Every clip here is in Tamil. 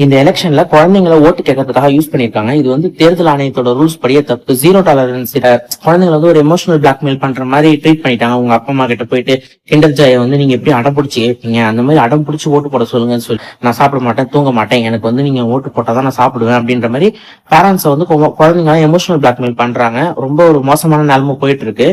இந்த எலெக்ஷன்ல குழந்தைங்களை ஓட்டு கேட்கறதுக்காக யூஸ் பண்ணிருக்காங்க. இது வந்து தேர்தல் ஆணையத்தோட ரூல்ஸ் படியே தப்பு. Zero tolerance. குழந்தைங்களை வந்து ஒரு எமோஷனல் பிளாக்மெயில் பண்ற மாதிரி ட்ரீட் பண்ணிட்டாங்க. உங்க அப்பா அம்மா கிட்ட போயிட்டு கிண்டர் ஜாயை வந்து நீங்க எப்படி அடம் பிடிச்சி கேட்பீங்க, அந்த மாதிரி அடம் பிடிச்சி ஓட்டு போட சொல்லுங்கன்னு சொல்லி, நான் சாப்பிட மாட்டேன், தூங்க மாட்டேன், எனக்கு வந்து நீங்க ஓட்டு போட்டாதான் நான் சாப்பிடுவேன் அப்படின்ற மாதிரி பேரண்ட்ஸை வந்து குழந்தைங்க எமோஷனல் பிளாக்மெயில் பண்றாங்க. ரொம்ப ஒரு மோசமான நிலைமை போயிட்டு இருக்கு.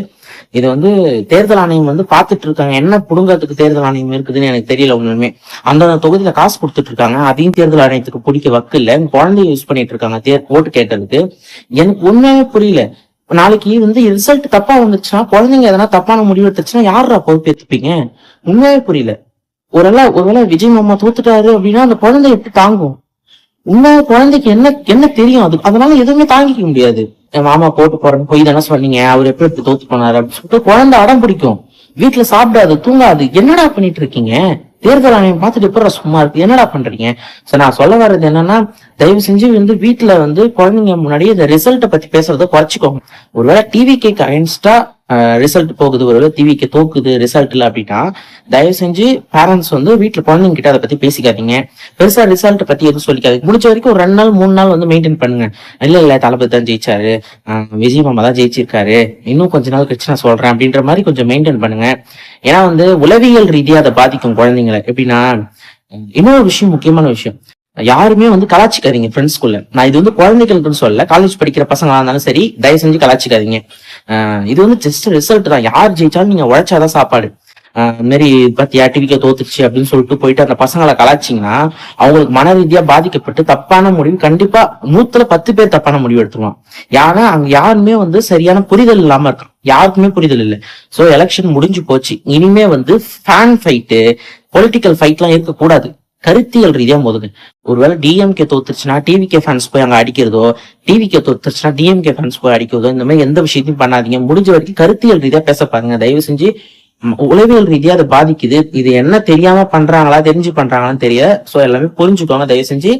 இது வந்து தேர்தல் ஆணையம் வந்து பாத்துட்டு இருக்காங்க. என்ன புடுங்கிறதுக்கு தேர்தல் ஆணையம் இருக்குதுன்னு எனக்கு தெரியல. ஒண்ணுமே அந்த தொகுதியில காசு கொடுத்துட்டு இருக்காங்க. அதையும் தேர்தல் ஆணையத்துக்கு பிடிக்க வக்கு இல்ல. குழந்தைய யூஸ் பண்ணிட்டு இருக்காங்க ஓட்டு கேட்டதுக்கு. எனக்கு உண்மையே புரியல. நாளைக்கு வந்து ரிசல்ட் தப்பா வந்துச்சுன்னா, குழந்தைங்க எதனா தப்பான முடிவு எடுத்துச்சுன்னா யாரா பொறுப்பேற்றுப்பீங்க? உண்மையே புரியல. ஒருவேளை விஜய் மாமா தோத்துட்டாரு அப்படின்னா அந்த குழந்தை எப்படி தாங்கும்? உண்மையா குழந்தைக்கு என்ன என்ன தெரியும்? அதனால எதுவுமே தாங்கிக்க முடியாது. என் மாமா போட்டு போறேன்னு போய் தானே சொன்னீங்க, அவர் எப்படி தோத்து போனாரு அப்படின்னு சொல்லிட்டு குழந்தை அடம் பிடிக்கும். வீட்டுல சாப்பிடாது, தூங்காது. என்னடா பண்ணிட்டு இருக்கீங்க? தேர்தல் ஆணையம் பார்த்துட்டு எப்ப சும்மா இருக்கு? என்னடா பண்றீங்க? சோ நான் சொல்ல வர்றது என்னன்னா, தயவு செஞ்சு வந்து வீட்டுல வந்து குழந்தைங்க முன்னாடி இந்த ரிசல்ட்டை பத்தி பேசுறத குறைச்சிக்கோங்க. ஒருவேளை டிவிக்கு அகைன்ஸ்டா ரிசல்ட் போகுது, ஒருவேளை டிவிக்கு தோக்குது ரிசல்ட் இல்ல அப்படின்னா, தயவு செஞ்சு பேரண்ட்ஸ் வந்து வீட்டுல குழந்தைங்க கிட்ட அதை பத்தி பேசிக்காதீங்க. பெருசா ரிசல்ட் பத்தி எதுவும் சொல்லிக்காதீங்க. முடிஞ்ச வரைக்கும் ஒரு 2 நாள் 3 நாள் வந்து மெயின்டைன் பண்ணுங்க. இல்ல தளபதி தான் ஜெயிச்சாரு, விஜய் மாமா தான் ஜெயிச்சிருக்காரு, இன்னும் கொஞ்ச நாள் கழிச்சு நான் சொல்றேன் அப்படின்ற மாதிரி கொஞ்சம் மெயின்டைன் பண்ணுங்க. ஏன்னா வந்து உளவியல் ரீதியா அதை பாதிக்கும் குழந்தைங்களை. எப்படின்னா, இன்னொரு விஷயம், முக்கியமான விஷயம், யாருமே வந்து கலாச்சிக்காதீங்க ஃப்ரெண்ட்ஸ்குள்ள. நான் இது வந்து குழந்தைகளுக்குன்னு சொல்ல, காலேஜ் படிக்கிற பசங்களா இருந்தாலும் சரி, தயவு செஞ்சு கலாச்சிக்காதீங்க. இது வந்து ஜஸ்ட் ரிசல்ட் தான். யார் ஜெயிச்சாலும் நீங்க உழைச்சாதான் சாப்பாடு. மாரி பத்தியா டிவிக்க தோத்துச்சு அப்படின்னு சொல்லிட்டு போயிட்டு அந்த பசங்களை கலாச்சிங்கன்னா அவங்களுக்கு மன ரீதியா பாதிக்கப்பட்டு தப்பான முடிவு, கண்டிப்பா 100ல 10 பேர் தப்பான முடிவு எடுத்துருவான். ஏன்னா அங்க யாருமே வந்து சரியான புரிதல் இல்லாம இருக்கான். யாருக்குமே புரிதல் இல்லை. சோ எலெக்ஷன் முடிஞ்சு போச்சு. இனிமே வந்து ஃபேன் ஃபைட்டு, பொலிட்டிக்கல் ஃபைட் எல்லாம் இருக்கக்கூடாது. கருத்தியல் ரீதியா மோதுங்க. ஒருவேளை டிஎம்கே தோத்துருச்சுன்னா டிவிகே ஃபேன்ஸ் போய் அங்க அடிக்கிறதோ, டிவிகே தோத்துருச்சுன்னா டிஎம்கே ஃபேன்ஸ் போய் அடிக்கிறதோ, இந்த மாதிரி எந்த விஷயத்தையும் பண்ணாதீங்க. முடிஞ்ச வரைக்கும் கருத்தியல் ரீதியா பேச பாருங்க. தயவு செஞ்சு உளவியல் ரீதியா அதை பாதிக்குது. இது என்ன தெரியாம பண்றாங்களா தெரிஞ்சு பண்றாங்களான்னு தெரியல. சோ எல்லாமே புரிஞ்சுக்கோங்க தயவு செஞ்சு.